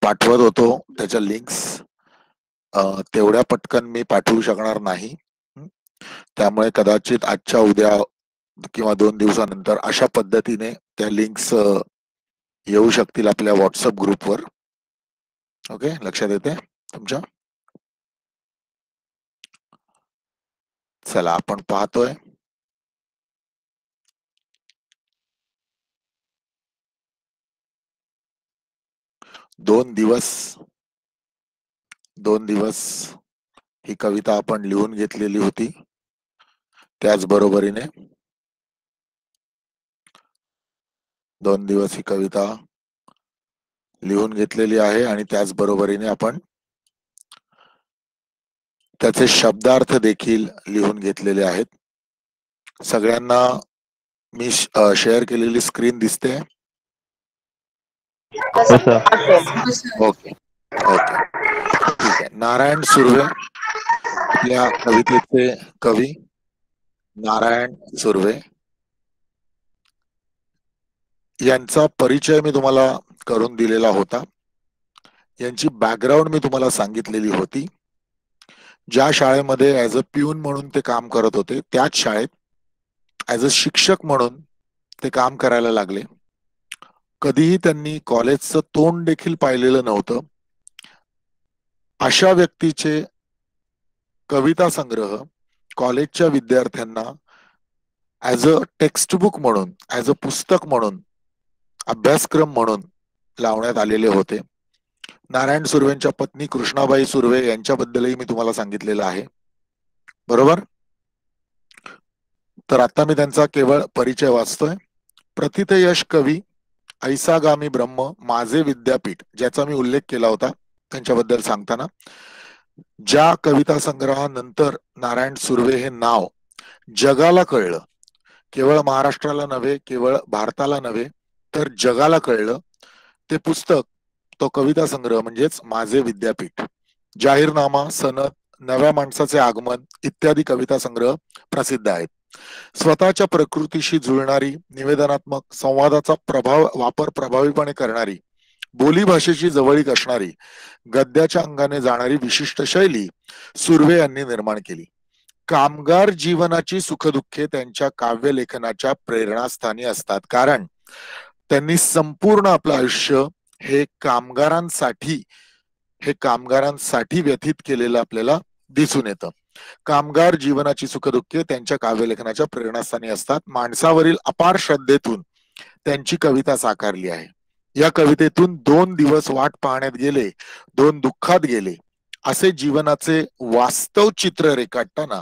पाठवत होतो त्याच्या लिंक्स, तेवढ्या पटकन मी पाठवू शकणार नाही. त्यामुळे कदाचित आजच्या उद्या किंवा 2 दिवसानंतर अशा पद्धतीने त्या लिंक्स येऊ शकतील आपल्या व्हॉट्सअप ग्रुपवर. ओके, लक्षात येते तुमच्या? चला आपण पाहतोय. दोन दिवस ही कविता आपण लिहून घेतलेली होती. त्याचबरोबरीने 2 दिवस ही कविता लिहून घेतलेली आहे आणि त्याचबरोबरीने आपण त्याचे शब्दार्थ देखील लिहून घेतलेले आहेत. सगळ्यांना मी शेअर केलेली स्क्रीन दिसते? ओके ओके, ठीक आहे. नारायण सुर्वे आपल्या कवितेचे कवी नारायण सुर्वे यांचा परिचय मी तुम्हाला करून दिलेला होता. यांची बॅकग्राऊंड मी तुम्हाला सांगितलेली होती. ज्या शाळेमध्ये ऍज अ प्यून म्हणून ते काम करत होते त्याच शाळेत ऍज अ शिक्षक म्हणून ते काम करायला लागले. कधीही त्यांनी कॉलेजचं तोंड देखील पाहिलेलं नव्हतं. अशा व्यक्तीचे कविता संग्रह कॉलेजच्या विद्यार्थ्यांना ऍज अ टेक्स्टबुक म्हणून, ऍज अ पुस्तक म्हणून, अभ्यासक्रम म्हणून लावण्यात आलेले होते. नारायण सुर्वेंच्या पत्नी कृष्णाबाई सुर्वे यांच्याबद्दलही मी तुम्हाला सांगितलेलं आहे, बरोबर? तर आता मी त्यांचा केवळ परिचय वाचतोय. प्रथितयश कवी, ऐसागामी ब्रह्म, माझे विद्यापीठ, ज्याचा मी उल्लेख केला होता त्यांच्याबद्दल सांगताना. ज्या कविता संग्रहानंतर नारायण सुर्वे हे नाव जगाला कळलं, केवळ महाराष्ट्राला नव्हे, केवळ भारताला नव्हे तर जगाला कळलं, ते पुस्तक, तो कविता संग्रह म्हणजेच माझे विद्यापीठ. जाहीरनामा, सनद, नव्या माणसाचे आगमन इत्यादी कविता संग्रह प्रसिद्ध आहेत. स्वतःच्या प्रकृतीशी जुळणारी, निवेदनात्मक, संवादाचा वापर प्रभावीपणे करणारी, बोली भाषेची जवळीक असणारी, गद्याच्या अंगाने जाणारी विशिष्ट शैली सुर्वे यांनी निर्माण केली. कामगार जीवनाची सुखदुःखे त्यांच्या काव्यलेखनाच्या प्रेरणास्थानी असतात, कारण त्यांनी संपूर्ण आपलं आयुष्य हे कामगारांसाठी व्यतीत केलेलं आपल्याला दिसून येतं. कामगार जीवनाची सुखदुःखे त्यांच्या काव्यलेखनाच्या प्रेरणास्थानी असतात. माणसावरील अपार श्रद्धेतून त्यांची कविता साकारली आहे. या कवितेतून 2 दिवस वाट पाहण्यात गेले, 2 दुःखात गेले, असे जीवनाचे वास्तव चित्र रेखाटताना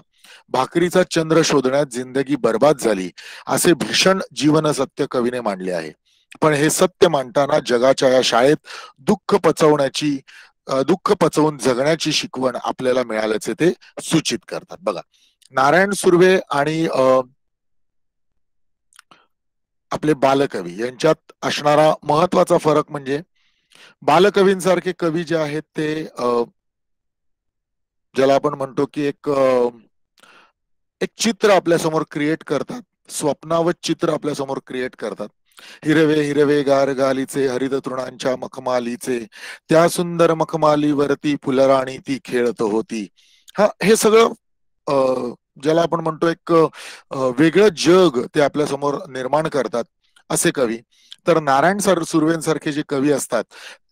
भाकरीचा चंद्र शोधण्यात जिंदगी बर्बाद झाली, असे भीषण जीवन सत्य कवीने मांडले आहे. पण हे सत्य मांडताना जगाच्या या शाळेत दुःख पचवून जगण्याची शिकवण आपल्याला मिळाल्याचे ते सूचित करतात. बघा, नारायण सुर्वे आणि आपले बालकवी यांच्यात असणारा महत्वाचा फरक म्हणजे बालकवींसारखे कवी जे आहेत ते ज्याला आपण म्हणतो की एक चित्र आपल्या समोर क्रिएट करतात, स्वप्नावत चित्र आपल्या समोर क्रिएट करतात. हिरवे हिरवे गार गालीचे, हरित तृणांच्या मखमालीचे, त्या सुंदर मखमालीवरती फुलराणी ती खेळत होती. हा, हे सगळं ज्याला आपण म्हणतो एक वेगळं जग ते आपल्या समोर निर्माण करतात असे कवी. तर नारायण सुर्वेंसारखे जे कवी असतात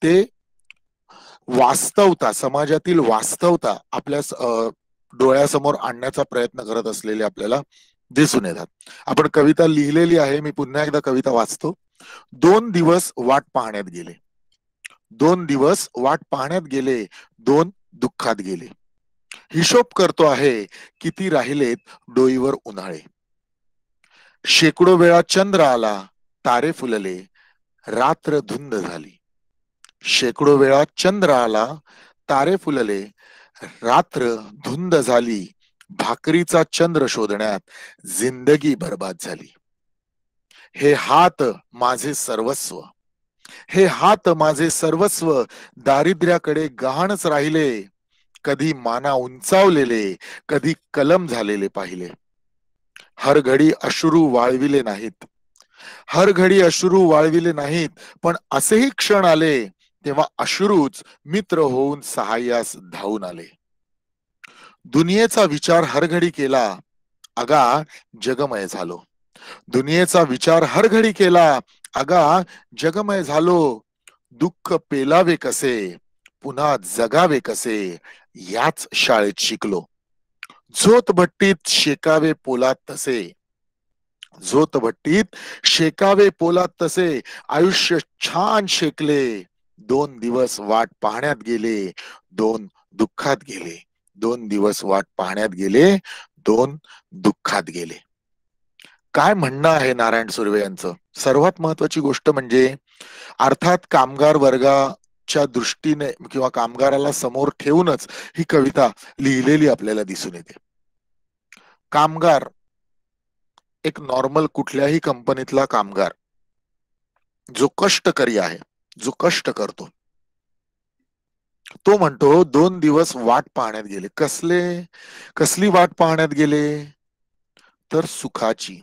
ते वास्तवता, समाजातील वास्तवता आपल्या डोळ्यासमोर आणण्याचा प्रयत्न करत असलेले आपल्याला दिसून येतात. आपण कविता लिहिलेली आहे, मी पुन्हा एकदा कविता वाचतो. 2 दिवस वाट पाहण्यात गेले, 2 दिवस वाट पाहण्यात गेले, 2 दुःखात गेले. हिशोब करतो आहे किती राहिलेत डोईवर उन्हाळे. शेकडो वेळा चंद्र आला, तारे फुलले, रात्र धुंद झाली. शेकडो वेळा चंद्र आला, तारे फुलले, रात्र धुंद झाली. भाकरीचा चंद्र शोधण्यात जिंदगी बर्बाद झाली. हे हात माझे सर्वस्व, हे हात माझे सर्वस्व, दारिद्र्याकडे गहाणच राहिले. कधी माना उंचावलेले, कधी कलम झालेले पाहिले. हर घडी अश्रू वाळविले नाहीत, हर घडी अश्रू वाळविले नाहीत, पण असेही क्षण आले तेव्हा अश्रूच मित्र होऊन सहाय्यास धावून आले. दुनियेचा विचार हरघडी केला, अगा जगमय झालो. दुनियेचा विचार हरघडी केला, अगा जगमय झालो. दुःख पेलावे कसे, पुन्हा जगावे कसे, याच शाळेत शिकलो. झोत भट्टीत शेकावे पोलाद तसे, झोत भट्टीत शेकावे पोलाद तसे, आयुष्य छान शेकले. 2 दिवस वाट पाहण्यात गेले, 2 दुःखात गेले. 2 दिवस वाट पाहण्यात गेले, 2 दुःखात गेले. काय म्हणणं आहे नारायण सुर्वे यांचं? सर्वात महत्वाची गोष्ट म्हणजे अर्थात कामगार वर्गाच्या दृष्टीने किंवा कामगाराला समोर ठेवूनच ही कविता लिहिलेली आपल्याला दिसून येते. कामगार, एक नॉर्मल कुठल्याही कंपनीतला कामगार जो कष्टकरी आहे, जो कष्ट करतो, तो म्हणतो 2 दिवस वाट पाहण्यात गेले. कसली वाट पाहण्यात गेले? तर सुखाची.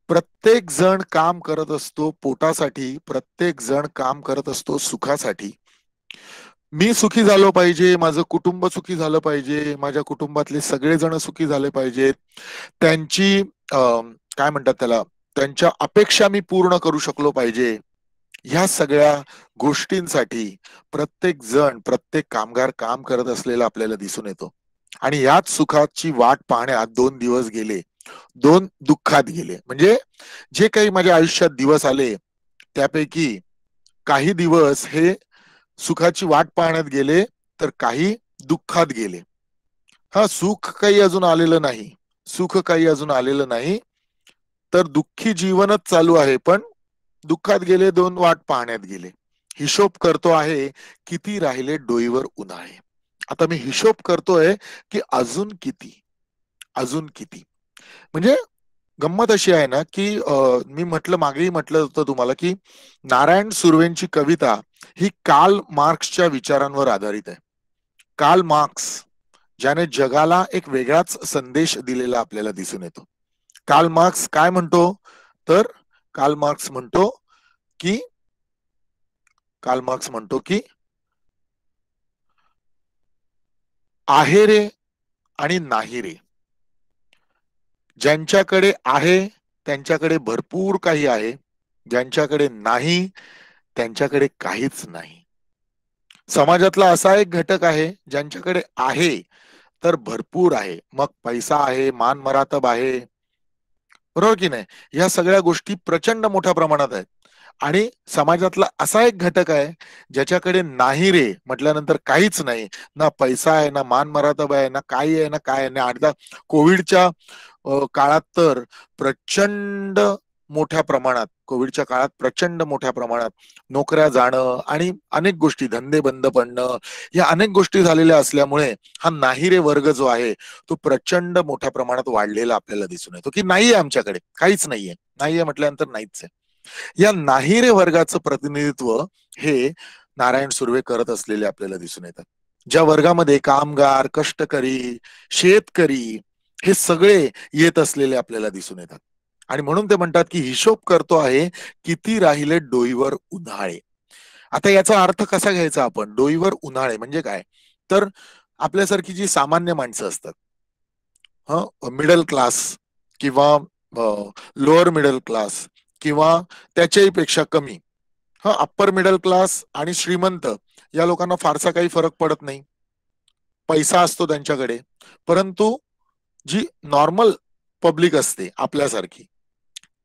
प्रत्येक जण काम करत असतो पोटासाठी, प्रत्येक जण काम करत असतो सुखासाठी. मी सुखी झालो पाहिजे, माझं कुटुंब सुखी झालं पाहिजे, माझ्या कुटुंबातले सगळेजण सुखी झाले पाहिजेत, त्यांची काय म्हणतात त्याला, त्यांच्या अपेक्षा मी पूर्ण करू शकलो पाहिजे. ह्या सगळ्या गोष्टींसाठी प्रत्येक जण, प्रत्येक कामगार काम करत असलेला आपल्याला दिसून येतो. आणि याच सुखाची वाट पाहण्यात 2 दिवस गेले, 2 दुःखात गेले. म्हणजे जे काही माझ्या आयुष्यात दिवस आले त्यापैकी काही दिवस हे सुखाची वाट पाहण्यात गेले, तर काही दुःखात गेले. हा, सुख काही अजून आलेलं नाही, सुख काही अजून आलेलं नाही, तर दुःखी जीवनच चालू आहे. पण दुःखात गेले, 2 वाट पाहण्यात गेले. हिशोब करतो आहे किती राहिले डोईवर उन्हाळे. आता मी हिशोब करतोय की अजून किती, अजून किती. म्हणजे गंमत अशी आहे ना की मी मागेही म्हटलं होतं तुम्हाला की नारायण सुर्वेंची कविता ही कार्ल मार्क्सच्या विचारांवर आधारित आहे. कार्ल मार्क्स ज्याने जगाला एक वेगळाच संदेश दिलेला आपल्याला दिसून येतो. कार्ल मार्क्स काय म्हणतो? तर कार्ल मार्क्स म्हणतो की आहे रे आणि नाही रे. ज्यांच्याकडे आहे त्यांच्याकडे भरपूर काही आहे, ज्यांच्याकडे नाही त्यांच्याकडे काहीच नाही. समाजातला असा एक घटक आहे ज्यांच्याकडे आहे तर भरपूर आहे, मग पैसा आहे, मान मरातब आहे, बरोबर की नाही, या सगळ्या गोष्टी प्रचंड मोठ्या प्रमाणात आहेत. आणि समाजातला असा एक घटक आहे ज्याच्याकडे नाही रे म्हटल्यानंतर काहीच नाही, ना पैसा आहे, ना मान मरातब आहे, ना काही आहे, ना काय आहे. ना एकदा कोविडच्या काळात तर प्रचंड मोठ्या प्रमाणात, कोविडच्या काळात प्रचंड मोठ्या प्रमाणात नोकऱ्या जाणं आणि अनेक गोष्टी, धंदे बंद पडणं, या अनेक गोष्टी झालेल्या असल्यामुळे हा नाही रे वर्ग जो आहे तो प्रचंड मोठ्या प्रमाणात वाढलेला आपल्याला दिसून येतो. की नाहीये, आमच्याकडे काहीच नाहीये, नाहीये म्हटल्यानंतर नाहीच आहे. या नाही रे वर्गाचं प्रतिनिधित्व हे नारायण सुर्वे करत असलेले आपल्याला दिसून येतात. ज्या वर्गामध्ये कामगार, कष्टकरी, शेतकरी हे सगळे येत असलेले आपल्याला दिसून येतात. आणि म्हणून ते म्हणतात की हिशोब करतो आहे किती राहिले डोईवर उन्हाळे. आता याचा अर्थ कसा घ्यायचा आपण? डोईवर उन्हाळे म्हणजे काय? तर आपल्यासारखी जी सामान्य माणसं असतात, मिडल क्लास किंवा लोअर मिडल क्लास किंवा त्याच्याही पेक्षा कमी, अप्पर मिडल क्लास आणि श्रीमंत या लोकांना फारसा काही फरक पडत नाही, पैसा असतो त्यांच्याकडे. परंतु जी नॉर्मल पब्लिक असते आपल्यासारखी,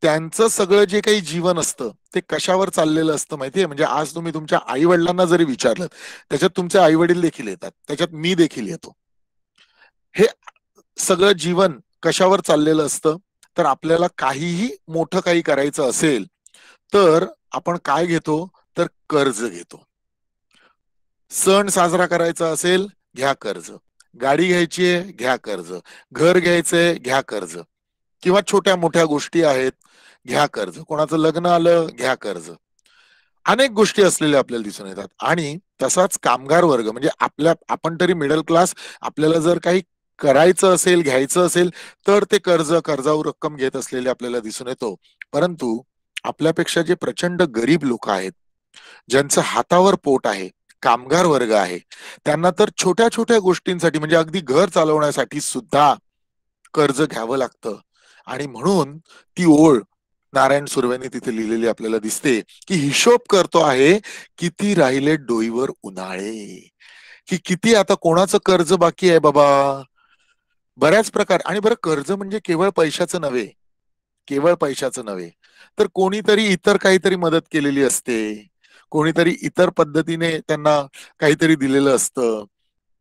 त्यांचं सगळं जे काही जीवन असतं ते कशावर चाललेलं असतं माहितीये? म्हणजे आज तुम्ही तुमच्या आई वडिलांना जरी विचारलं, त्याच्यात तुमचे आई वडील देखील येतात, त्याच्यात मी देखील येतो. हे सगळं जीवन कशावर चाललेलं असतं? तर आपल्याला काहीही मोठं काही करायचं असेल तर आपण काय घेतो? तर कर्ज घेतो. सण साजरा करायचा असेल, घ्या कर्ज. गाडी घ्यायची आहे, घ्या कर्ज. घर घ्यायचंय, घ्या कर्ज. किंवा छोट्या मोठ्या गोष्टी आहेत, घ्या कर्ज. कोणाचं लग्न आलं, घ्या कर्ज. अनेक गोष्टी असलेल्या आपल्याला दिसून येतात. आणि तसाच कामगार वर्ग म्हणजे आपण तरी मिडल क्लास, आपल्याला जर काही करायचं असेल, घ्यायचं असेल तर ते कर्जावर रक्कम घेत असलेले आपल्याला दिसून येतो. परंतु आपल्यापेक्षा जे प्रचंड गरीब लोक आहेत, ज्यांचं हातावर पोट आहे, कामगार वर्ग आहे, त्यांना तर छोट्या छोट्या गोष्टींसाठी म्हणजे अगदी घर चालवण्यासाठी सुद्धा कर्ज घ्यावं लागतं. आणि म्हणून ती ओळ नारायण सुर्वेने तिथे लिहिलेली आपल्याला दिसते, की हिशोब करतो आहे, किती राहिले डोईवर उन्हाळे, की किती आता कोणाचं कर्ज बाकी आहे बाबा. बऱ्याच प्रकार. आणि बरं, कर्ज म्हणजे केवळ पैशाचं नव्हे, केवळ पैशाचं नव्हे, तर कोणीतरी इतर काहीतरी मदत केलेली असते, कोणीतरी इतर पद्धतीने त्यांना काहीतरी दिलेलं असतं,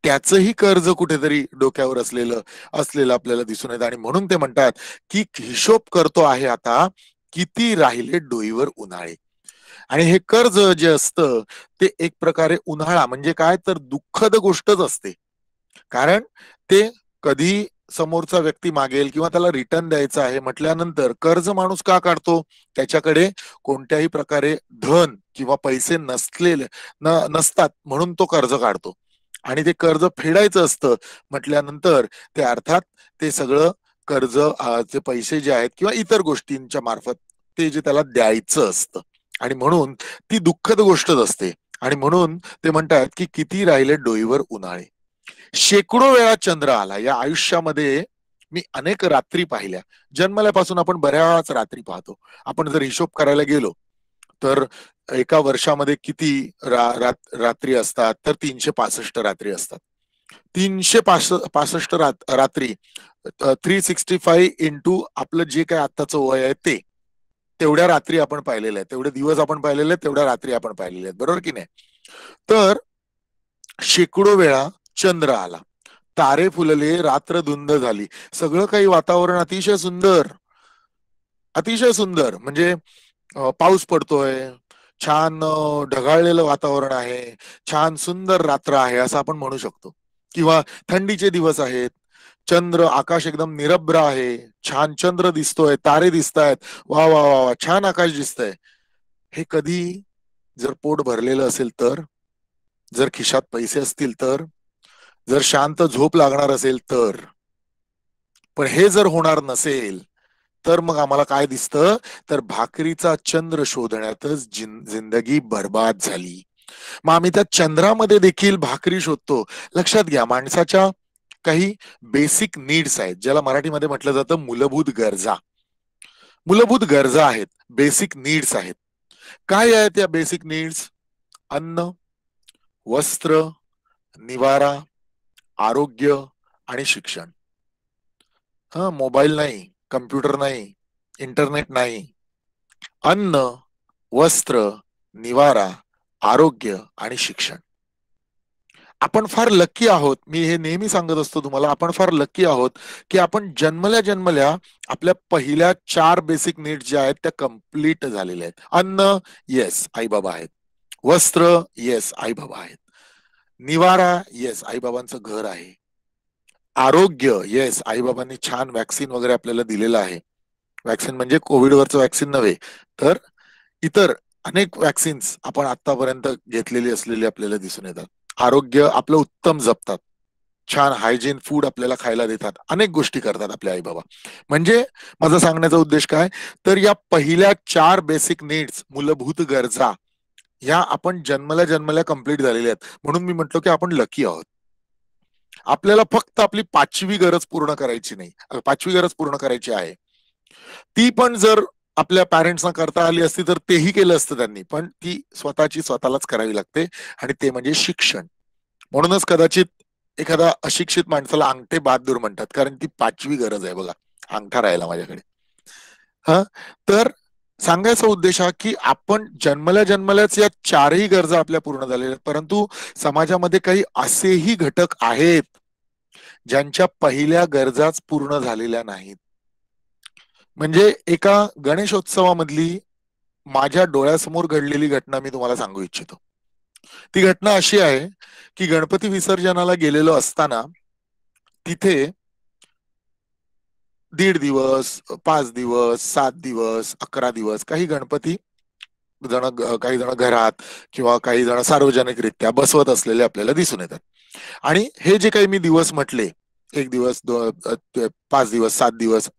त्याचंही कर्ज कुठेतरी डोक्यावर असलेलं असलेलं आपल्याला दिसून येतं. आणि म्हणून ते म्हणतात, की हिशोब करतो आहे आता, किती राहिले डोईवर उन्हाळे. आणि हे कर्ज जे असतं ते एक प्रकारे उन्हाळा म्हणजे काय, तर दुःखद गोष्टच असते. कारण ते कधी समोरचा व्यक्ती मागेल किंवा त्याला रिटर्न द्यायचं आहे म्हटल्यानंतर कर्ज माणूस का काढतो, त्याच्याकडे कोणत्याही प्रकारे धन किंवा पैसे नसतात म्हणून तो कर्ज काढतो. आणि ते कर्ज फेडायचं असतं म्हटल्यानंतर ते अर्थात ते सगळं कर्ज ते पैसे जे आहेत किंवा इतर गोष्टींच्या मार्फत ते जे त्याला द्यायचं असतं. आणि म्हणून ती दुःखद गोष्टच असते. आणि म्हणून ते म्हणतात, की किती राहिले डोईवर उन्हाळे. शेकडो वेळा चंद्र आला या आयुष्यामध्ये. मी अनेक रात्री पाहिल्या. जन्मल्यापासून आपण बऱ्याच रात्री पाहतो. आपण जर हिशोब करायला गेलो तर एका वर्षामध्ये किती रात्री असतात, तर 365 रात्री असतात. 365 रात्री, 365 इंटू आपलं जे काय आत्ताचं वय आहे ते, तेवढ्या रात्री आपण पाहिलेल्या आहेत, तेवढे दिवस आपण पाहिलेले आहेत, तेवढ्या रात्री आपण पाहिलेल्या आहेत, बरोबर की नाही. तर शेकडो वेळा चंद्र आला, तारे फुलले, रात्र धुंद झाली, सगळं काही वातावरण अतिशय सुंदर, अतिशय सुंदर. म्हणजे पाऊस पडतोय, छान ढगाळलेलं वातावरण आहे, छान सुंदर रात्र आहे असं आपण म्हणू शकतो. किंवा थंडीचे दिवस आहेत, चंद्र, आकाश एकदम निरभ्र आहे, छान चंद्र दिसतोय, तारे दिसतायत, वा वा वा वा, छान आकाश दिसतंय. हे कधी, जर पोट भरलेलं असेल तर, जर खिशात पैसे असतील तर, जर शांत झोप लागणार असेल तर. पण हे जर होणार नसेल तर मग आम्हाला काय दिसतं, तर भाकरीचा चंद्र शोधण्यातच जिंदगी बर्बाद झाली. मग आम्ही त्या चंद्रामध्ये देखील भाकरी शोधतो. लक्षात घ्या, माणसाच्या काही बेसिक नीड्स आहेत, ज्याला मराठीमध्ये म्हटलं जातं मूलभूत गरजा. मूलभूत गरजा आहेत, बेसिक नीड्स आहेत. काय आहेत या बेसिक नीड्स? अन्न, वस्त्र, निवारा, आरोग्य आणि शिक्षण. हा, मोबाईल नाही, कम्प्युटर नाही, इंटरनेट नाही. अन्न, वस्त्र, निवारा, आरोग्य आणि शिक्षण. आपण फार लकी आहोत. मी हे नेहमी सांगत असतो तुम्हाला, आपण फार लकी आहोत की आपण जन्मल्या जन्मल्या आपल्या पहिल्या 4 बेसिक नीड्स ज्या आहेत त्या कम्प्लीट झालेल्या आहेत. अन्न, येस, आई बाबा आहेत. वस्त्र, येस, आई बाबा आहेत. निवारा, येस, आई बाबांचं घर आहे. आरोग्य, येस, आई बाबांनी छान वॅक्सिन वगैरे आपल्याला दिलेलं आहे. वॅक्सिन म्हणजे कोविडवरचं वॅक्सिन नव्हे, तर इतर अनेक वॅक्सिन्स आपण आतापर्यंत घेतलेली असलेली आपल्याला दिसून येतात. आरोग्य आपलं उत्तम जपतात, छान हायजीन फूड आपल्याला खायला देतात, अनेक गोष्टी करतात आपले आई बाबा. म्हणजे माझा सांगण्याचा उद्देश काय, तर या पहिल्या 4 बेसिक नीड्स, मूलभूत गरजा, ह्या आपण जन्मल्या जन्मल्या कंप्लीट झालेल्या आहेत. म्हणून मी म्हटलो की आपण लकी आहोत. आपल्याला फक्त आपली 5वी गरज पूर्ण करायची नाही, 5वी गरज पूर्ण करायची आहे. ती पण जर आपल्या पॅरेंट्सना करता आली असती तर तेही केलं असतं त्यांनी, पण ती स्वतःची स्वतःलाच करावी लागते. आणि ते म्हणजे शिक्षण. म्हणूनच कदाचित एखादा अशिक्षित माणसाला अंगठे बहादूर म्हणतात, कारण ती 5वी गरज आहे बघा, अंगठा राहिला माझ्याकडे. हा, तर सांगायचा उद्देश हा की आपण जन्मल्या जन्मल्याच या 4ही गरजा आपल्या पूर्ण झालेल्या आहेत, परंतु समाजामध्ये काही असेही घटक आहेत ज्यांच्या पहिल्या गरजाच पूर्ण झालेल्या नाहीत. म्हणजे एका गणेशोत्सवामधली माझ्या डोळ्यासमोर घडलेली घटना मी तुम्हाला सांगू इच्छितो. ती घटना अशी आहे की गणपती विसर्जनाला गेलेलो असताना तिथे 1.5 दिवस, 5 दिवस, 7 दिवस, 11 दिवस काही गणपती काही जण घरात किंवा काही जण सार्वजनिकरित्या बसवत असलेले आपल्याला दिसून येतात. आणि हे जे काही मी दिवस म्हटले, 1 दिवस, 5 दिवस, 7 दिवस,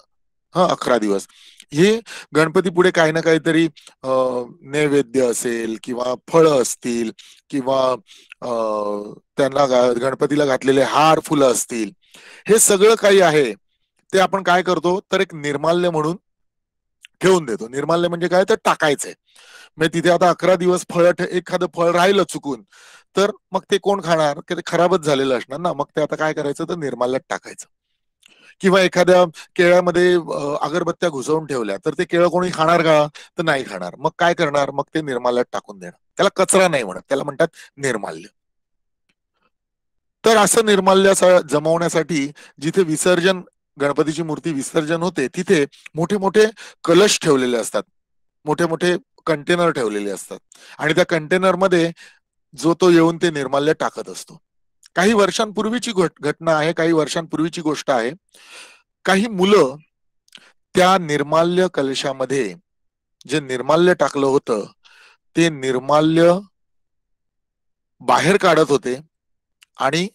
11 दिवस, हे गणपती पुढे काही ना काहीतरी नैवेद्य असेल किंवा फळं असतील किंवा त्यांना गणपतीला घातलेले हार फुलं असतील, हे सगळं काही आहे ते आपण काय करतो तर एक निर्माल्य म्हणून ठेवून देतो. निर्माल्य म्हणजे काय तर टाकायचंय. म्हणजे तिथे आता 11 दिवस एखादं फळ राहिलं चुकून तर मग ते कोण खाणार? ते खराबच झालेलं असणार ना. मग ते आता काय करायचं तर निर्माल्यात टाकायचं. किंवा एखाद्या केळ्यामध्ये अगरबत्त्या घुसवून ठेवल्या तर ते केळं कोणी खाणार का? तर नाही खाणार. मग काय करणार? मग ते निर्माल्यात टाकून देणार. त्याला कचरा नाही म्हणत, त्याला म्हणतात निर्माल्य. तर असं निर्माल्य जमवण्यासाठी जिथे विसर्जन गणपतीची मूर्ती विसर्जन होते तिथे मोठे मोठे कलश ठेवलेले असतात, मोठे मोठे कंटेनर ठेवलेले असतात आणि त्या कंटेनरमध्ये जो तो येऊन ते निर्माल्य टाकत असतो. काही वर्षांपूर्वीची घटना आहे, काही वर्षांपूर्वीची गोष्ट आहे. काही मुलं त्या निर्माल्य कलशामध्ये जे निर्माल्य टाकलं होतं ते निर्माल्य बाहेर काढत होते आणि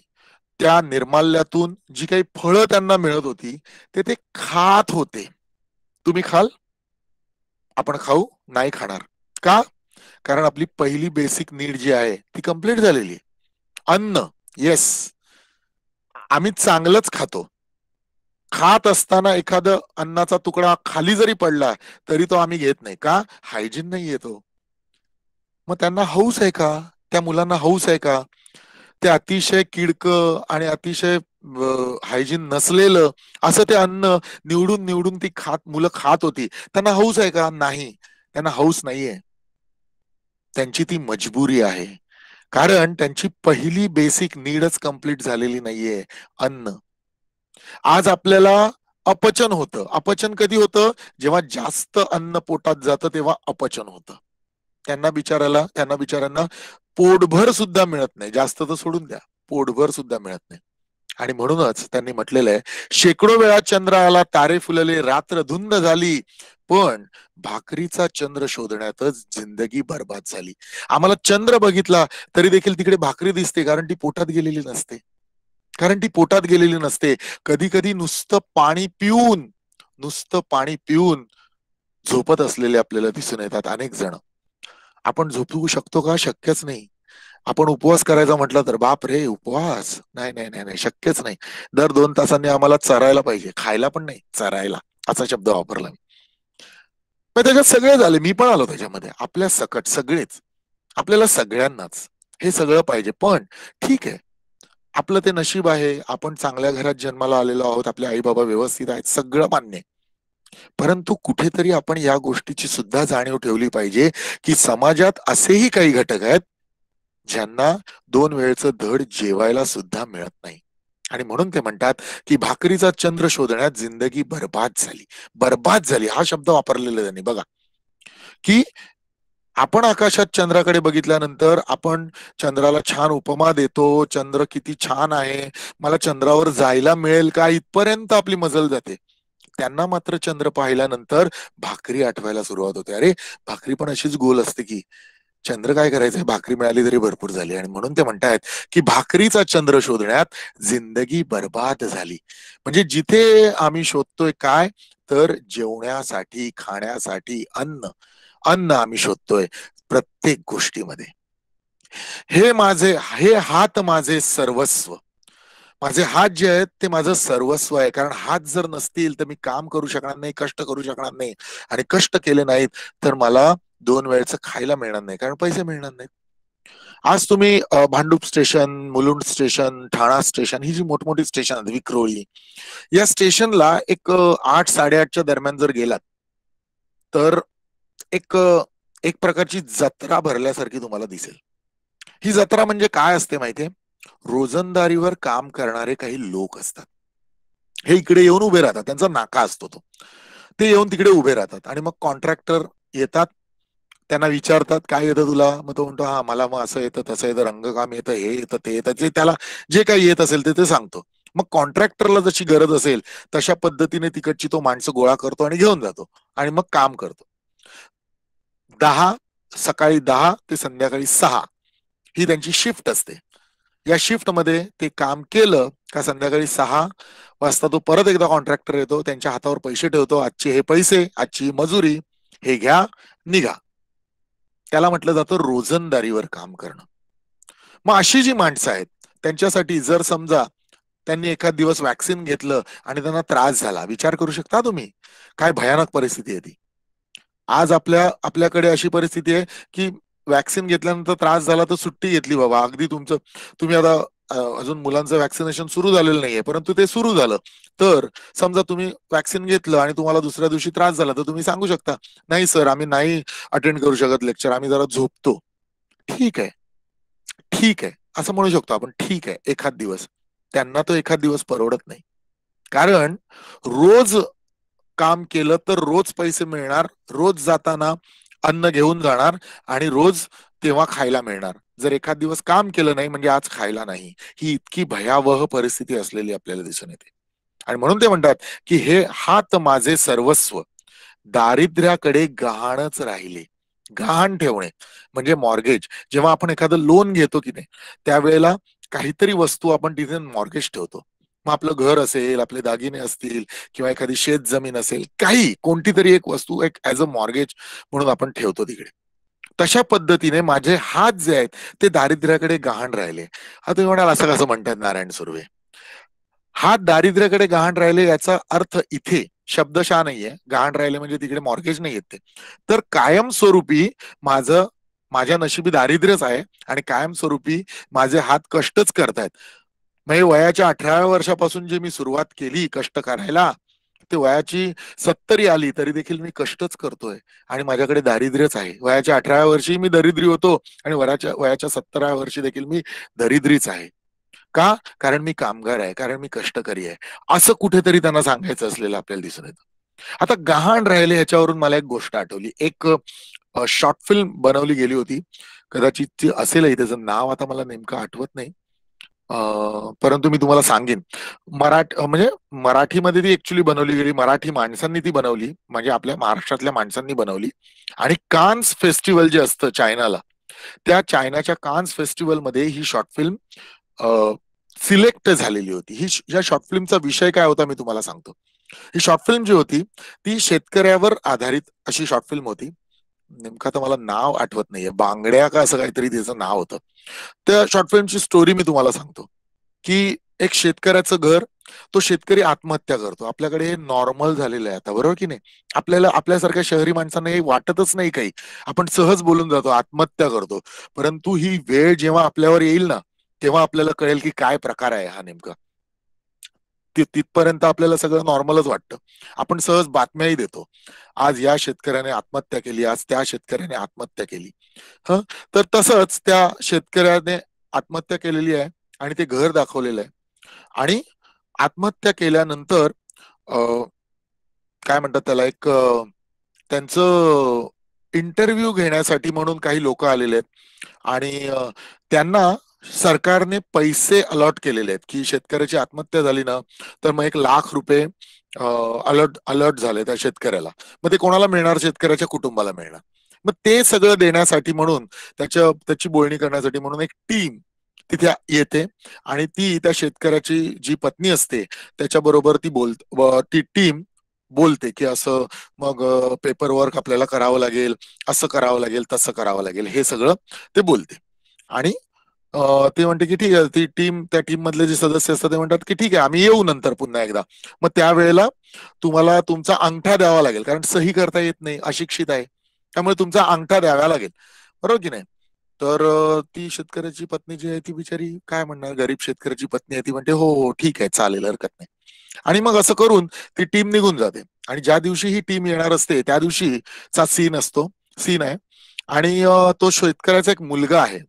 त्या निर्माल्यातून जी काही फळं त्यांना मिळत होती ते खात होते. तुम्ही खाल? आपण खाऊ? नाही खाणार. का? कारण आपली पहिली बेसिक नीड जी आहे ती कंप्लीट झालेली. अन्न. येस, आम्ही चांगलंच खातो. खात असताना एखादं अन्नाचा तुकडा खाली जरी पडला तरी तो आम्ही घेत नाही. का? हायजीन नाही येतो. मग त्यांना हौस आहे का? त्या मुलांना हौस आहे का? ते अतिशय किडकं आणि अतिशय हायजीन नसलेलं असं ते अन्न निवडून निवडून ती मुलं खात होती. त्यांना हौस आहे का? नाही. त्यांना हौस नाहीये. त्यांची ती मजबुरी आहे. कारण त्यांची पहिली बेसिक नीडच कंप्लीट झालेली नाहीये, अन्न. आज आपल्याला अपचन होतं. अपचन कधी होतं? जेव्हा जास्त अन्न पोटात जातं तेव्हा अपचन होतं. त्यांना बिचारांना पोटभर सुद्धा मिळत नाही. जास्त तर सोडून द्या, पोटभर सुद्धा मिळत नाही. आणि म्हणूनच त्यांनी म्हटलेलं आहे, शेकडो वेळा चंद्र आला, तारे फुलले, रात्र धुंद झाली, पण भाकरीचा चंद्र शोधण्यातच जिंदगी बरबाद झाली. आम्हाला चंद्र बघितला तरी देखील तिकडे भाकरी दिसते, कारण ती पोटात गेलेली नसते. कधी कधी नुसतं पाणी पिऊन झोपत असलेले आपल्याला दिसून येतात अनेक जण. आपण झोपू शकतो का? शक्यच नाही. आपण उपवास करायचा म्हटलं तर बाप रे, उपवास नाही नाही नाही नाही, शक्यच नाही. दर 2 तासांनी आम्हाला चरायला पाहिजे, खायला पण नाही, चरायला, असा शब्द वापरला मी. पण त्याच्यात सगळे झाले, मी पण आलो त्याच्यामध्ये, आपल्या सकट सगळेच. आपल्याला सगळ्यांनाच हे सगळं पाहिजे. पण ठीक आहे, आपलं ते नशीब आहे, आपण चांगल्या घरात जन्माला आलेलो आहोत, आपले आई बाबा व्यवस्थित आहेत, सगळं मान्य. परंतु कुठेतरी आपण या गोष्टीची सुद्धा जाणीव ठेवली पाहिजे की समाजात असेही काही घटक आहेत ज्यांना 2 वेळचं धड जेवायला सुद्धा मिळत नाही. आणि म्हणून ते म्हणतात की भाकरीचा चंद्र शोधण्यात जिंदगी बरबाद झाली. बरबाद झाली हा शब्द वापरलेला त्यांनी बघा. की आपण आकाशात चंद्राकडे बघितल्यानंतर आपण चंद्राला छान उपमा देतो, चंद्र किती छान आहे, मला चंद्रावर जायला मिळेल का, इथपर्यंत आपली मजल जाते. त्यांना मात्र चंद्र पाहिल्यानंतर भाकरी आठवायला सुरुवात होते. अरे, भाकरी पण अशीच गोल असते की. चंद्र काय करायचंय, भाकरी मिळाली तरी भरपूर झाली. आणि म्हणून ते म्हणतायत की भाकरीचा चंद्र शोधण्यात जिंदगी बर्बाद झाली. म्हणजे जिथे आम्ही शोधतोय काय तर जेवण्यासाठी, खाण्यासाठी अन्न. अन्न आम्ही शोधतोय प्रत्येक गोष्टीमध्ये. हे हात माझे सर्वस्व. माझे हात जे आहेत ते माझं सर्वस्व आहे. कारण हात जर नसतील तर मी काम करू शकणार नाही, कष्ट करू शकणार नाही. आणि कष्ट केले नाहीत तर मला 2 वेळचं खायला मिळणार नाही, कारण पैसे मिळणार नाहीत. आज तुम्ही भांडूप स्टेशन, मुलुंड स्टेशन, ठाणा स्टेशन, ही जी मोठमोठी स्टेशन आहेत, विक्रोळी, या स्टेशनला एक 8-8:30च्या दरम्यान जर गेलात तर एक एक प्रकारची जत्रा भरल्यासारखी तुम्हाला दिसेल. ही जत्रा म्हणजे काय असते माहितीये? रोजंदारीवर काम करणारे काही लोक असतात. हे इकडे येऊन उभे राहतात, त्यांचा नाका असतो तो. ते येऊन तिकडे उभे राहतात आणि मग कॉन्ट्रॅक्टर येतात, त्यांना विचारतात काय येतं तुला, मग तो म्हणतो हा मला मग असं येतं, तसं येतं, रंगकाम येतं, हे येतं, ते येतं, जे त्याला जे काही येत असेल ते ते सांगतो. मग कॉन्ट्रॅक्टरला जशी गरज असेल तशा पद्धतीने तिकडची तो माणसं गोळा करतो आणि घेऊन जातो आणि मग काम करतो. 10 सकाळी 10 ते संध्याकाळी 6 ही त्यांची शिफ्ट असते. या शिफ्ट मध्ये ते काम केलं का संध्याकाळी 6 वाजता तो परत एकदा कॉन्ट्रॅक्टर येतो, त्यांच्या हातावर पैसे ठेवतो, आजचे हे पैसे, आजची मजुरी, हे घ्या, निघा. त्याला म्हटलं जातं रोजंदारीवर काम करणं. मग अशी जी माणसं आहेत त्यांच्यासाठी जर समजा त्यांनी एखाद दिवस वॅक्सिन घेतलं आणि त्यांना त्रास झाला, विचार करू शकता तुम्ही काय भयानक परिस्थिती आहे ती. आज आपल्याकडे अशी परिस्थिती आहे की वॅक्सिन घेतल्यानंतर त्रास झाला तर सुट्टी घेतली बाबा. अगदी तुम्ही आता अजून मुलांचं वॅक्सिनेशन सुरू झालेलं नाहीये, परंतु ते सुरू झालं तर समजा तुम्ही वॅक्सिन घेतलं आणि तुम्हाला दुसऱ्या दिवशी त्रास झाला तर तुम्ही सांगू शकता, नाही सर आम्ही नाही अटेंड करू शकत लेक्चर, आम्ही जरा झोपतो. ठीक आहे, ठीक आहे असं म्हणू शकतो आपण, ठीक आहे एखाद दिवस. त्यांना तो एखाद दिवस परवडत नाही, कारण रोज काम केलं तर रोज पैसे मिळणार, रोज जाताना अन्न घेऊन जाणार आणि रोज तेव्हा खायला मिळणार. जर एखाद दिवस काम केलं नाही म्हणजे आज खायला नाही. ही इतकी भयावह परिस्थिती असलेली आपल्याला दिसून येते. आणि म्हणून ते म्हणतात की हे हात माझे सर्वस्व, दारिद्र्याकडे गहाणच राहिले. गहाण ठेवणे म्हणजे मॉर्गेज. जेव्हा आपण एखादं लोन घेतो की नाही त्यावेळेला काहीतरी वस्तू आपण तिथे मॉर्गेज ठेवतो. मग आपलं घर असेल, आपले दागिने असतील किंवा एखादी शेत जमीन असेल, काही कोणती तरी एक वस्तू एक ऍज अ मॉर्गेज म्हणून आपण ठेवतो तिकडे. तशा पद्धतीने माझे हात जे आहेत ते दारिद्र्याकडे गहाण राहिले. आता तुम्ही म्हणाल असं कसं म्हणतात नारायण सुर्वे, हात दारिद्र्याकडे गहाण राहिले याचा अर्थ इथे शब्दशः नाहीये. गहाण राहिले म्हणजे तिकडे मॉर्गेज नाही येते, तर कायमस्वरूपी माझ्या नशिबी दारिद्र्यच आहे आणि कायमस्वरूपी माझे हात कष्टच करतायत. म्हणजे वयाच्या 18व्या वर्षापासून जे मी सुरुवात केली कष्ट करायला, ते वयाची 70 आली तरी देखील मी कष्टच करतोय आणि माझ्याकडे दारिद्र्यच आहे. वयाच्या 18व्या वर्षी मी दरिद्री होतो आणि वयाच्या 70व्या वर्षी देखील मी दरिद्रीच आहे. का? कारण मी कामगार आहे, कारण मी कष्टकरी आहे, असं कुठेतरी त्यांना सांगायचं असलेलं आपल्याला दिसून येतं. आता गहाण राहिले ह्याच्यावरून मला एक गोष्ट आठवली. एक शॉर्ट फिल्म बनवली गेली होती, कदाचित ती असेलही, त्याचं नाव आता मला नेमकं आठवत नाही. परंतु मी तुम्हाला सांगेन. म्हणजे मराठीमध्ये ती ऍक्च्युली बनवली गेली, मराठी माणसांनी ती बनवली, म्हणजे आपल्या महाराष्ट्रातल्या माणसांनी बनवली. आणि कान्स फेस्टिवल जे असतं चायनाला, त्या चायनाच्या कान्स फेस्टिवलमध्ये ही शॉर्ट फिल्म सिलेक्ट झालेली होती. या शॉर्ट फिल्मचा विषय काय होता मी तुम्हाला सांगतो. ही शॉर्ट फिल्म जी होती ती शेतकऱ्यावर आधारित अशी शॉर्ट फिल्म होती. नेमकं आता मला नाव आठवत नाहीये, बांगड्या का असं काहीतरी त्याचं नाव होतं. त्या शॉर्ट फिल्मची स्टोरी मी तुम्हाला सांगतो की एक शेतकऱ्याचं घर, तो शेतकरी आत्महत्या करतो. आपल्याकडे हे नॉर्मल झालेलं आहे आता, बरोबर की नाही. आपल्याला आपल्यासारख्या शहरी माणसांना हे वाटतच नाही काही, आपण सहज बोलून जातो आत्महत्या करतो. परंतु ही वेळ जेव्हा आपल्यावर येईल ना तेव्हा आपल्याला कळेल की काय प्रकार आहे हा नेमका. तिथपर्यंत आपल्याला सगळं नॉर्मलच वाटतं. आपण सहज बातम्याही देतो, आज या शेतकऱ्याने आत्महत्या केली, आज त्या शेतकऱ्याने आत्महत्या केली. ह तर तसंच त्या शेतकऱ्याने आत्महत्या केलेली आहे आणि ते घर दाखवलेलं आहे. आणि आत्महत्या केल्यानंतर काय म्हणतात त्याला, एक त्यांचं इंटरव्ह्यू घेण्यासाठी म्हणून काही लोक आलेले आहेत आणि त्यांना सरकारने पैसे अलॉट केलेले आहेत की शेतकऱ्याची आत्महत्या झाली ना तर मग ₹1,00,000 अलर्ट अलर्ट झाले त्या शेतकऱ्याला. मग ते कोणाला मिळणार? शेतकऱ्याच्या कुटुंबाला मिळणार. मग ते सगळं देण्यासाठी म्हणून त्याची बोलणी करण्यासाठी म्हणून एक टीम तिथे येते आणि ती त्या शेतकऱ्याची जी पत्नी असते त्याच्याबरोबर ती टीम बोलते की असं मग पेपर वर्क आपल्याला करावं लागेल, असं करावं लागेल, तसं करावं लागेल, हे सगळं ते बोलते. आणि ते म्हणते की ठीक आहे, त्या टीम मधले जे सदस्य असतात ते म्हणतात की ठीक आहे आम्ही येऊ नंतर पुन्हा एकदा. मग त्यावेळेला तुम्हाला तुमचा अंगठा द्यावा लागेल, कारण सही करता येत नाही, अशिक्षित आहे, त्यामुळे तुमचा अंगठा द्यावा लागेल, बरोबर की नाही. तर ती शेतकऱ्याची पत्नी जी आहे ती बिचारी काय म्हणणार, गरीब शेतकऱ्याची पत्नी आहे, ती म्हणते हो हो ठीक आहे चालेल, हरकत नाही. आणि मग असं करून ती टीम निघून जाते. आणि ज्या दिवशी ही टीम येणार असते त्या दिवशीचा सीन आहे. आणि तो शेतकऱ्याचा एक मुलगा आहे.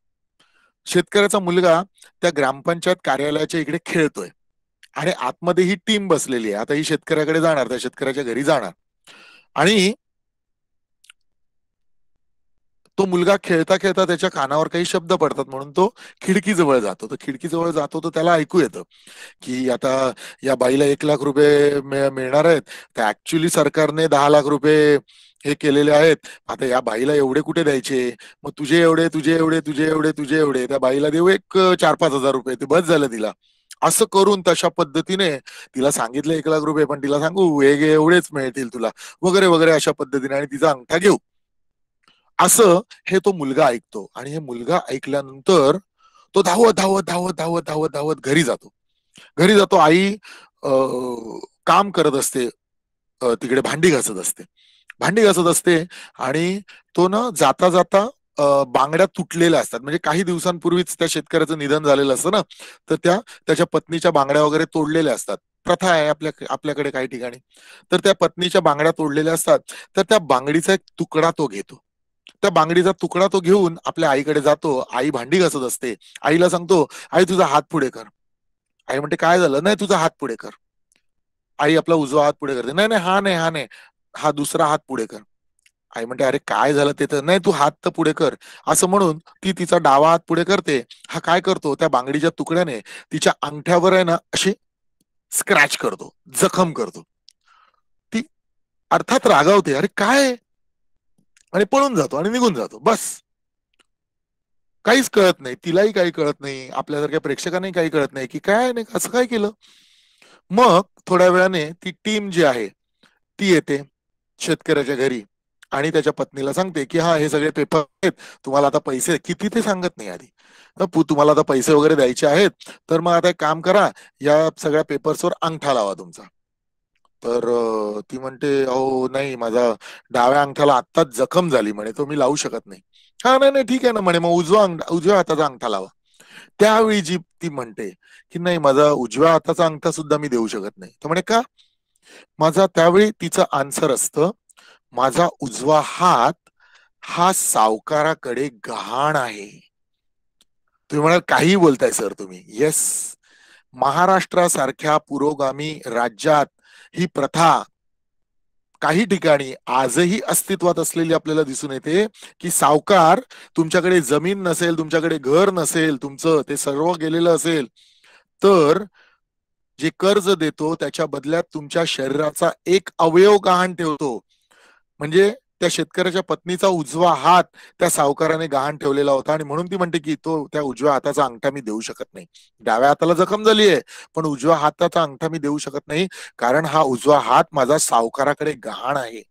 शेतकऱ्याचा मुलगा त्या ग्रामपंचायत कार्यालयाच्या इकडे खेळतोय आणि आतमध्ये ही टीम बसलेली आहे. आता ही शेतकऱ्याकडे जाणार, त्या शेतकऱ्याच्या घरी जाणार आणि तो मुलगा खेळता खेळता त्याच्या कानावर काही शब्द पडतात म्हणून तो खिडकीजवळ जातो. तर खिडकीजवळ जातो तर त्याला ऐकू येतं की आता या बाईला ₹1,00,000 मिळणार आहेत, तर ऍक्च्युली सरकारने ₹10,00,000 हे केलेले आहेत. आता या बाईला एवढे कुठे द्यायचे, मग तुझे एवढे, तुझे एवढे, तुझे एवढे, तुझे एवढे, त्या बाईला देऊ एक ₹4,000-5,000, ते बस झालं तिला, असं करून तशा पद्धतीने तिला सांगितलं 1 लाख रुपये, पण तिला सांगू हे एवढेच मिळतील तुला वगैरे वगैरे अशा पद्धतीने, आणि तिचा अंगठा घेऊ, असं हे तो मुलगा ऐकतो. आणि हे मुलगा ऐकल्यानंतर तो धावत धावत धावत धावत धावत धावत घरी जातो. घरी जातो. आई काम करत असते, तिकडे भांडी घासत असते, भांडी घासत असते. आणि तो ना जाता जाता बांगड्या तुटलेल्या असतात. म्हणजे काही दिवसांपूर्वीच त्या शेतकऱ्याचं निधन झालेलं असतं ना, तर त्याच्या पत्नीच्या बांगड्या वगैरे तोडलेल्या असतात. प्रथा आहे आपल्याकडे काही ठिकाणी. तर त्या पत्नीच्या बांगड्या तोडलेल्या असतात. तर त्या बांगडीचा एक तुकडा तो घेतो. त्या बांगडीचा तुकडा तो घेऊन आपल्या आईकडे जातो. आई भांडी घासत असते. आईला सांगतो, आई तुझा हात पुढे कर. आई म्हणते काय झालं? नाही तुझा हात पुढे कर. आई आपला उजवा हात पुढे करते. नाही नाही, हा नाही, हा नाही, हा दुसरा हात पुढे कर. आई म्हणते अरे काय झालं ते तर नाही, तू हात तर पुढे कर. असं म्हणून ती तिचा डावा हात पुढे करते. हा काय करतो, त्या बांगडीच्या तुकड्याने तिच्या अंगठ्यावर आहे ना अशी स्क्रॅच करतो, जखम करतो. ती अर्थात रागावते, अरे काय, आणि पळून जातो आणि निघून जातो. बस, काहीच कळत नाही, तिलाही काही कळत नाही, आपल्यासारख्या प्रेक्षकांनाही काही कळत नाही की काय नाही असं काय केलं. मग थोड्या वेळाने ती टीम जी आहे ती येते शेतकऱ्याच्या घरी आणि त्याच्या पत्नीला सांगते की हा हे सगळे पेपर आहेत, तुम्हाला आता पैसे किती ते सांगत नाही आधी, तुम्हाला आता पैसे वगैरे द्यायचे आहेत, तर मग आता एक काम करा, या सगळ्या पेपर्सवर अंगठा लावा तुमचा. तर ती म्हणते अहो नाही, माझा डाव्या अंगठ्याला आत्ताच जखम झाली म्हणे, तो मी लावू शकत नाही. हा नाही नाही ठीक आहे ना म्हणे, मग उजव्या हाताचा अंगठा लावा. त्यावेळी जी ती म्हणते की नाही, माझा उजव्या हाताचा अंगठा सुद्धा मी देऊ शकत नाही. तो म्हणे का? माझा त्यावेळी तिचं आन्सर असतं, माझा उजवा हात हा सावकाराकडे गहाण आहे. तुम्ही म्हणाल काही बोलताय सर तुम्ही. येस, महाराष्ट्रासारख्या पुरोगामी राज्यात ही प्रथा काही ठिकाणी आजही अस्तित्वात असलेली आपल्याला दिसून येते की सावकार, तुमच्याकडे जमीन नसेल, तुमच्याकडे घर नसेल, तुमचं ते सर्व गेलेलं असेल, तर जे कर्ज देतो त्याच्या बदल्यात तुमच्या शरीराचा एक अवयव गहाण ठेवतो. म्हणजे त्या शेतकऱ्याच्या पत्नीचा उजवा हात त्या सावकाराने गहाण ठेवलेला होता, आणि म्हणून ती म्हणते की तो त्या उजव्या हाताचा अंगठा मी देऊ शकत नाही. डाव्या हाताला जखम झाली आहे, पण उजव्या हाताचा अंगठा मी देऊ शकत नाही, कारण हा उजवा हात माझा सावकाराकडे गहाण आहे.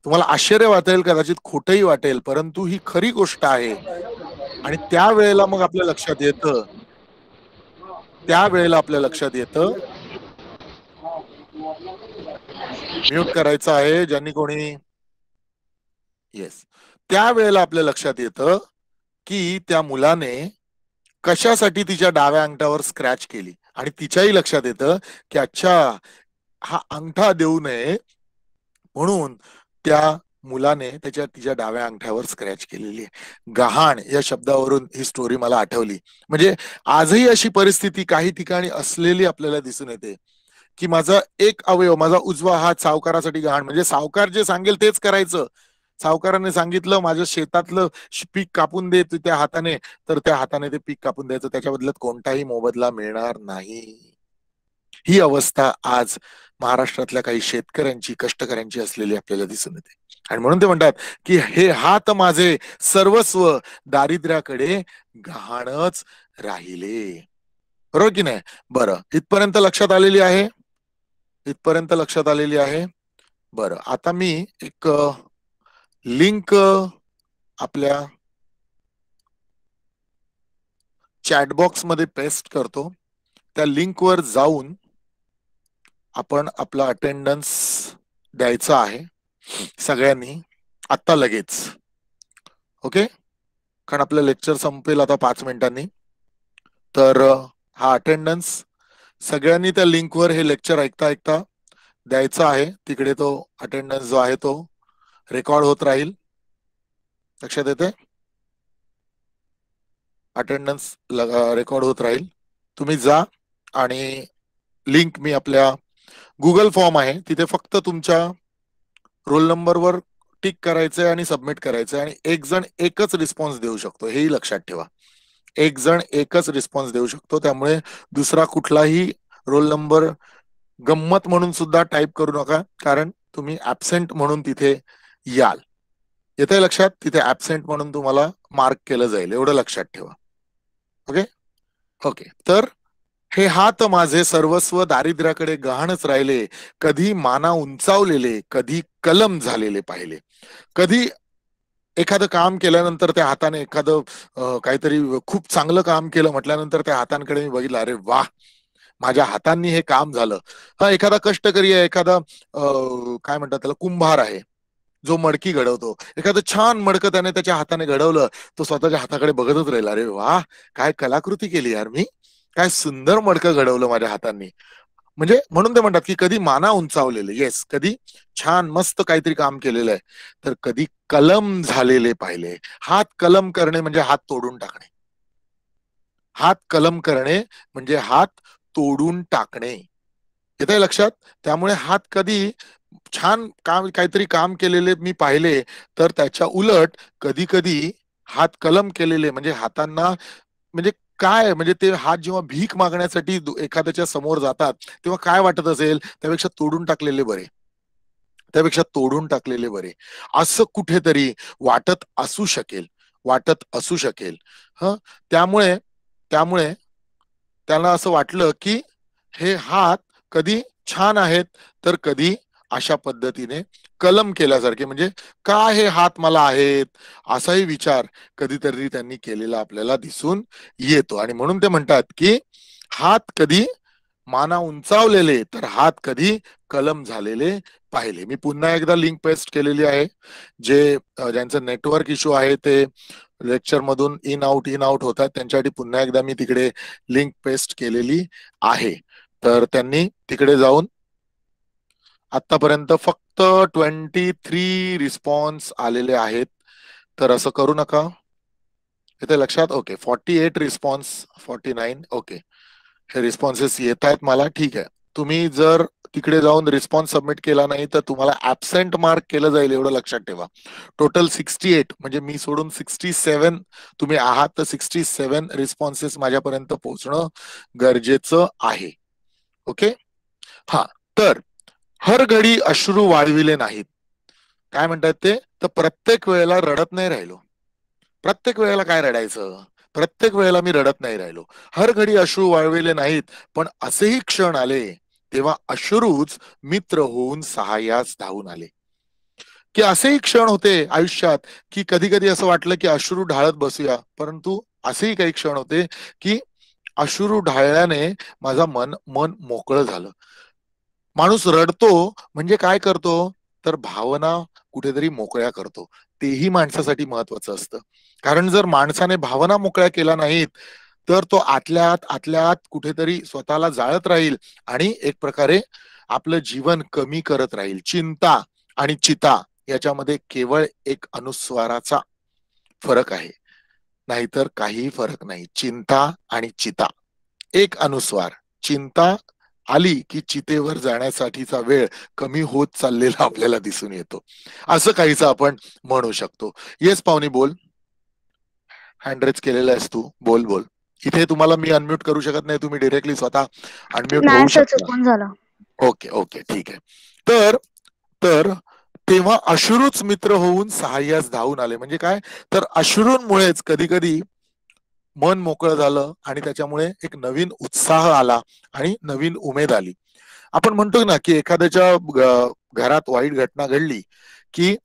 तुम्हाला आश्चर्य वाटेल, कदाचित खोटही वाटेल, परंतु ही खरी गोष्ट आहे. आणि त्यावेळेला मग आपल्या लक्षात येतं, त्यावेळेला आपल्या लक्षात येतं, म्यूट करायचं आहे ज्यांनी कोणी, येस, त्यावेळेला आपल्या लक्षात येतं की त्या मुलाने कशासाठी तिच्या डाव्या अंगठ्यावर स्क्रॅच केली. आणि तिच्याही लक्षात येतं की अच्छा, हा अंगठा देऊ नये म्हणून त्या मुलाने तिच्या डाव्या अंगठ्यावर स्क्रॅच केलेली आहे. गहाण या शब्दावरून ही स्टोरी मला आठवली. म्हणजे आजही अशी परिस्थिती काही ठिकाणी असलेली आपल्याला दिसून येते की माझा एक अवयव, माझा उजवा हात सावकारासाठी गहाण. म्हणजे सावकार जे सांगेल तेच करायचं. सावकाराने सांगितलं माझ्या शेतातलं पीक कापून दे तू त्या हाताने, तर त्या हाताने ते पीक कापून द्यायचं, त्याच्या बदल्यात कोणताही मोबदला मिळणार नाही. ही अवस्था आज महाराष्ट्रातल्या काही शेतकऱ्यांची, कष्टकऱ्यांची असलेली आपल्याला दिसून येते. आणि म्हणून ते म्हणतात की हे हात माझे सर्वस्व दारिद्र्याकडे गहाणच राहिले. बरोबर की नाही? बरं, इथपर्यंत लक्षात आलेली आहे? इथपर्यंत लक्षात आलेली आहे? बरं, आता मी एक लिंक आपल्या चॅटबॉक्स मध्ये पेस्ट करतो. त्या लिंकवर जाऊन आपण आपला अटेंडन्स द्यायचा आहे सगळ्यांनी आता लगेच. ओके, कारण आपलं लेक्चर संपेल आता 5 मिनिटांनी. तर हा अटेंडन्स सगळ्यांनी त्या लिंकवर हे लेक्चर ऐकता ऐकता द्यायचा आहे. तिकडे तो अटेंडन्स जो आहे तो रेकॉर्ड होत राहील. लक्षात येते? अटेंडन्स रेकॉर्ड होत राहील. तुम्ही जा आणि लिंक मी आपल्या गुगल फॉर्म आहे तिथे फक्त तुमच्या रोल नंबरवर टिक करायचंय आणि सबमिट करायचंय. आणि एक जण एकच रिस्पॉन्स देऊ शकतो, हेही लक्षात ठेवा. एक जण एकच रिस्पॉन्स देऊ शकतो, त्यामुळे दुसरा कुठलाही रोल नंबर गंमत म्हणून सुद्धा टाईप करू नका, कारण तुम्ही ऍबसेंट म्हणून तिथे याल. येते लक्षात? तिथे ऍबसेंट म्हणून तुम्हाला मार्क केलं जाईल, एवढं लक्षात ठेवा. Okay okay. तर हे हात माझे सर्वस्व दारिद्र्याकडे गहाणच राहिले, कधी माना उंचावलेले, कधी कलम झालेले पाहिले. कधी एखादं काम केल्यानंतर त्या हाताने एखादं काहीतरी खूप चांगलं काम केलं म्हटल्यानंतर त्या हातांकडे मी बघितलं, अरे वा, माझ्या हातांनी हे काम झालं. हा एखादा कष्टकरी आहे, एखादा काय म्हणतात त्याला, कुंभार आहे जो मडकी घडवतो, एखादं छान मडकं त्याने त्याच्या हाताने घडवलं, तो स्वतःच्या हाताकडे बघतच राहिला, अरे वा, काय कलाकृती केली यार मी, काय सुंदर मडकं घडवलं माझ्या हातांनी. म्हणजे म्हणून ते म्हणतात की कधी माना उंचावलेले, येस, कधी छान मस्त काहीतरी काम केलेलं आहे, तर कधी कलम झालेले पाहिले. हात कलम करणे म्हणजे हात तोडून टाकणे. हात कलम करणे म्हणजे हात तोडून टाकणे. येतंय लक्षात? त्यामुळे हात कधी छान काम काहीतरी काम केलेले मी पाहिले, तर त्याच्या उलट कधी कधी हात कलम केलेले म्हणजे हातांना, म्हणजे काय, म्हणजे ते हात जेव्हा भीक मागण्यासाठी एखाद्याच्या समोर जातात तेव्हा काय वाटत असेल, त्यापेक्षा तोडून टाकलेले बरे, त्यापेक्षा तोडून टाकलेले बरे, असं कुठेतरी वाटत असू शकेल, वाटत असू शकेल. ह त्यामुळे त्यामुळे त्यांना असं वाटलं की हे हात कधी छान आहेत, तर कधी अशा पद्धतीने कलम केल्यासारखे, म्हणजे का हे हात मला आहेत, असाही विचार कधीतरी त्यांनी केलेला आपल्याला दिसून येतो. आणि म्हणून ते म्हणतात की हात कधी माना उंचावलेले, तर हात कधी कलम झालेले पाहिले. मी पुन्हा एकदा लिंक पेस्ट केलेली आहे. जे ज्यांचं नेटवर्क इश्यू आहे, ते लेक्चर मधून इन आउट होतात, त्यांच्यासाठी पुन्हा एकदा मी तिकडे लिंक पेस्ट केलेली आहे. तर त्यांनी तिकडे जाऊन, आतापर्यंत फक्त 23 रिस्पॉन्स आलेले आहेत. तर असं करू नका, इथे लक्षात. ओके, 48 रिस्पॉन्स, 49, ओके, हे रिस्पॉन्सेस येत आहेत मला, ठीक आहे. तुम्ही जर तिकडे जाऊन रिस्पॉन्स सबमिट केला नाही तर तुम्हाला ऍबसेंट मार्क केलं जाईल, एवढं लक्षात ठेवा. टोटल 68, म्हणजे मी सोडून 67 तुम्ही आहात, तर 67 रिस्पॉन्सेस माझ्यापर्यंत पोहोचणं गरजेचं आहे. ओके, हा. तर हर घडी अश्रू वाळविले नाहीत. काय म्हणतात ते, तर प्रत्येक वेळेला रडत नाही राहिलो. प्रत्येक वेळेला काय रडायचं, प्रत्येक वेळेला मी रडत नाही राहिलो. हर घडी अश्रू वाळविले नाहीत, पण असेही क्षण आले तेव्हा अश्रूच मित्र होऊन सहाय्यास धावून आले. की असेही क्षण होते आयुष्यात की कधी कधी असं वाटलं की अश्रू ढाळत बसूया, परंतु असेही काही क्षण होते की अश्रू ढाळल्याने माझा मन मन मोकळं झालं. माणूस रडतो म्हणजे काय करतो, तर भावना कुठेतरी मोकळ्या करतो. तेही माणसासाठी महत्वाचं असतं. कारण जर माणसाने भावना मोकळ्या केल्या नाहीत, तर तो आतल्या आत कुठेतरी स्वतःला जाळत राहील आणि एक प्रकारे आपलं जीवन कमी करत राहील. चिंता आणि चिता याच्यामध्ये केवळ एक अनुस्वाराचा फरक आहे, नाहीतर काही फरक नाही. चिंता आणि चिता एक अनुस्वार. चिंता आली की चितेवर जाण्यासाठीचा वेळ कमी होत चाललेला आपल्याला दिसून येतो, असं काहीच आपण म्हणू शकतो. येस पाहुणी, बोल. हँड रेज केलेला आहेस तू, बोल बोल. इथे तुम्हाला मी अनम्यूट करू शकत नाही, तुम्ही डिरेक्टली स्वतः अनम्यूट नाही होऊ सर, शकता. चुकून झालं. ओके ओके, ठीक आहे. तर तर तेव्हा अश्रूच मित्र होऊन सहाय्यास धावून आले, म्हणजे काय, तर अश्रूंमुळेच कधी कधी मन मोकळं झालं आणि त्याच्यामुळे एक नवीन उत्साह आला आणि नवीन उमेद आली. आपण म्हणतो ना की एखाद्याच्या घरात वाईट घटना घडली की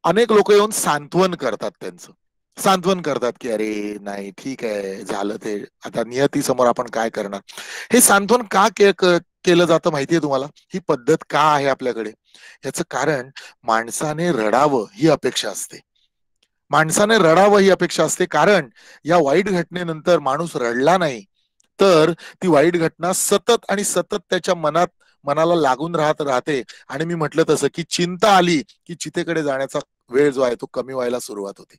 अनेक लोक येऊन सांत्वन करतात, त्यांचं सांत्वन करतात की अरे नाही, ठीक आहे, झालं ते, आता नियती समोर आपण काय करणार. हे सांत्वन का केलं जातं माहितीये तुम्हाला, ही पद्धत का आहे आपल्याकडे? याचं कारण माणसाने रडावं ही अपेक्षा असते. माणसाने रडावं ही अपेक्षा असते, कारण या वाईट घटनेनंतर माणूस रडला नाही तर ती वाईट घटना सतत आणि सतत त्याच्या मनाला लागून राहते. आणि मी म्हटलं तसं की चिंता आली की चितेकडे जाण्याचा वेळ जो आहे तो कमी व्हायला सुरुवात होते.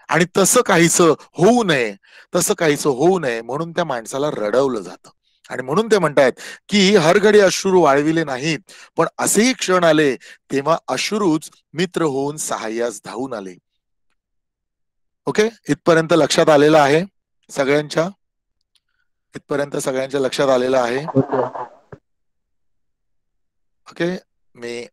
आणि तसं काहीसं होऊ नये, तसं काहीसं होऊ नये म्हणून त्या माणसाला रडवलं जातं. आणि म्हणून ते म्हणतात की हर घडी अश्रू वाळविले नाहीत, पण असेही क्षण आले तेव्हा अश्रूच मित्र होऊन सहाय्यास धावून आले. ओके, इथपर्यंत लक्षात आलेलं आहे सगळ्यांच्या? इथपर्यंत सगळ्यांच्या लक्षात आलेलं आहे? ओके, मी